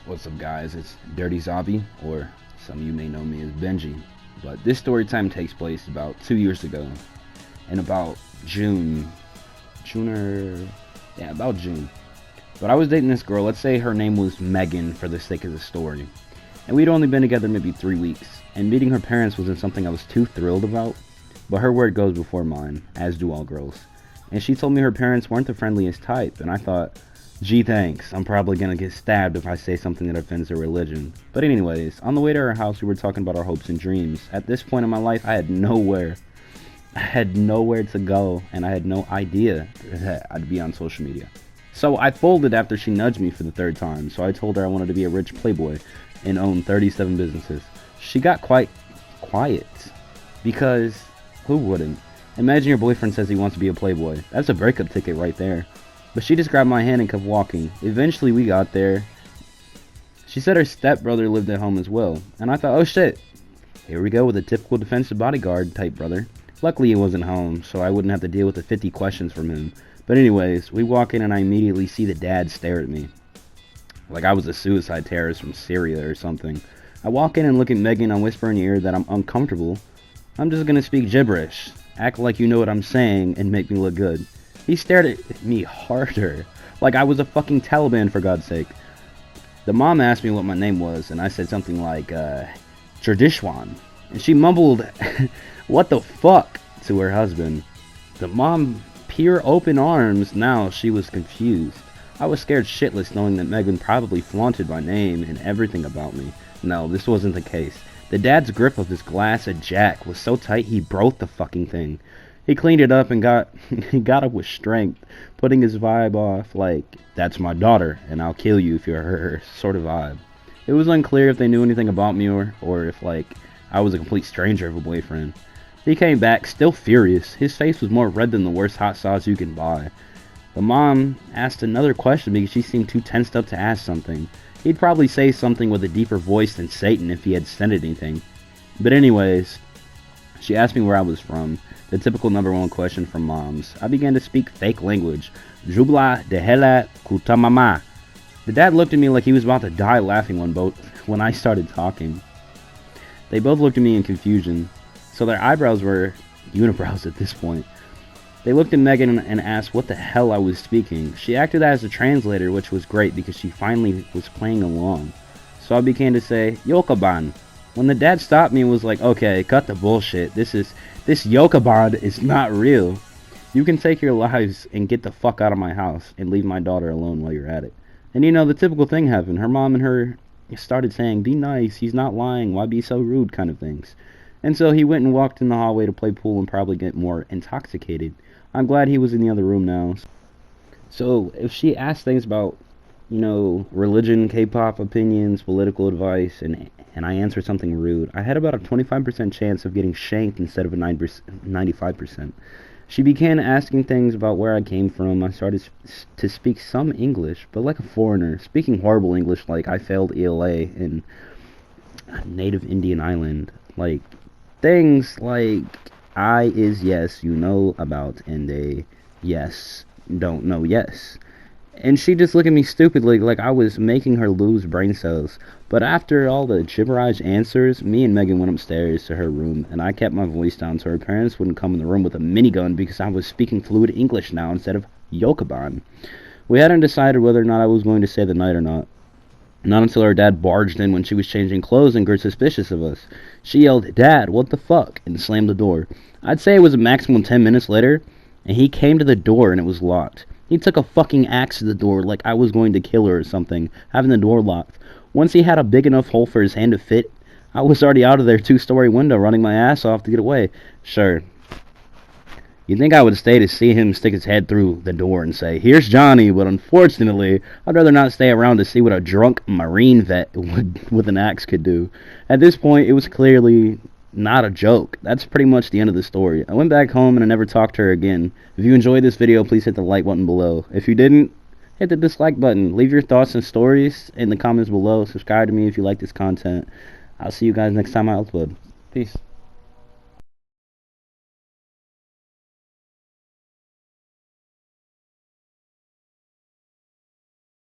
What's up, guys? It's Dirty Zombie, or some of you may know me as Benji. But this story time takes place about 2 years ago, in about June. About June. But I was dating this girl. Let's say her name was Megan for the sake of the story. And we'd only been together maybe 3 weeks. And meeting her parents wasn't something I was too thrilled about. But her word goes before mine, as do all girls. And she told me her parents weren't the friendliest type, and I thought, gee thanks, I'm probably gonna get stabbed if I say something that offends her religion. But anyways, on the way to her house we were talking about our hopes and dreams. At this point in my life I had nowhere to go, and I had no idea that I'd be on social media. So I folded after she nudged me for the third time, so I told her I wanted to be a rich playboy and own 37 businesses. She got quite quiet, because who wouldn't? Imagine your boyfriend says he wants to be a playboy. That's a breakup ticket right there. But she just grabbed my hand and kept walking. Eventually we got there. She said her stepbrother lived at home as well. And I thought, oh shit, here we go with a typical defensive bodyguard type brother. Luckily he wasn't home, so I wouldn't have to deal with the 50 questions from him. But anyways, we walk in and I immediately see the dad stare at me. Like I was a suicide terrorist from Syria or something. I walk in and look at Megan and whisper in her ear that I'm uncomfortable. I'm just gonna speak gibberish. Act like you know what I'm saying and make me look good. He stared at me harder, like I was a fucking Taliban, for God's sake. The mom asked me what my name was, and I said something like, Jerdishwan. And she mumbled, what the fuck, to her husband. The mom, pure open arms, now she was confused. I was scared shitless knowing that Megan probably flaunted my name and everything about me. No, this wasn't the case. The dad's grip of his glass at Jack was so tight he broke the fucking thing. He cleaned it up and he got up with strength, putting his vibe off like, that's my daughter, and I'll kill you if you're her, sort of vibe. It was unclear if they knew anything about me or if, like, I was a complete stranger of a boyfriend. He came back, still furious. His face was more red than the worst hot sauce you can buy. The mom asked another question because she seemed too tensed up to ask something. He'd probably say something with a deeper voice than Satan if he had said anything. But anyways, she asked me where I was from. The typical #1 question from moms. I began to speak fake language. Jubla de hela kutamama. The dad looked at me like he was about to die laughing when I started talking. They both looked at me in confusion. So their eyebrows were unibrows at this point. They looked at Megan and asked what the hell I was speaking. She acted as a translator, which was great because she finally was playing along. So I began to say, Yokaban. When the dad stopped me and was like, okay, cut the bullshit. This Yokaban is not real. You can take your lives and get the fuck out of my house and leave my daughter alone while you're at it. And you know, the typical thing happened. Her mom and her started saying, be nice, he's not lying, why be so rude, kind of things. And so he went and walked in the hallway to play pool and probably get more intoxicated. I'm glad he was in the other room now. So if she asked things about, you know, religion, K-pop opinions, political advice, and I answered something rude, I had about a 25% chance of getting shanked instead of a 95%. She began asking things about where I came from. I started to speak some English, but like a foreigner, speaking horrible English like I failed ELA in a native Indian island. Like, things like I is yes, you know about, and a yes, don't know yes. And she just looked at me stupidly like I was making her lose brain cells. But after all the gibberish answers, me and Megan went upstairs to her room, and I kept my voice down so her parents wouldn't come in the room with a minigun because I was speaking fluid English now instead of Yokaban. We hadn't decided whether or not I was going to stay the night or not. Not until our dad barged in when she was changing clothes and grew suspicious of us. She yelled, Dad, what the fuck? And slammed the door. I'd say it was a maximum 10 minutes later, and he came to the door and it was locked. He took a fucking axe to the door like I was going to kill her or something, having the door locked. Once he had a big enough hole for his hand to fit, I was already out of their 2-story window running my ass off to get away. Sure. You'd think I would stay to see him stick his head through the door and say, here's Johnny, but unfortunately, I'd rather not stay around to see what a drunk Marine vet with an axe could do. At this point, it was clearly not a joke. That's pretty much the end of the story. I went back home and I never talked to her again. If you enjoyed this video, please hit the like button below. If you didn't, hit the dislike button. Leave your thoughts and stories in the comments below. Subscribe to me if you like this content. I'll see you guys next time I upload. Peace.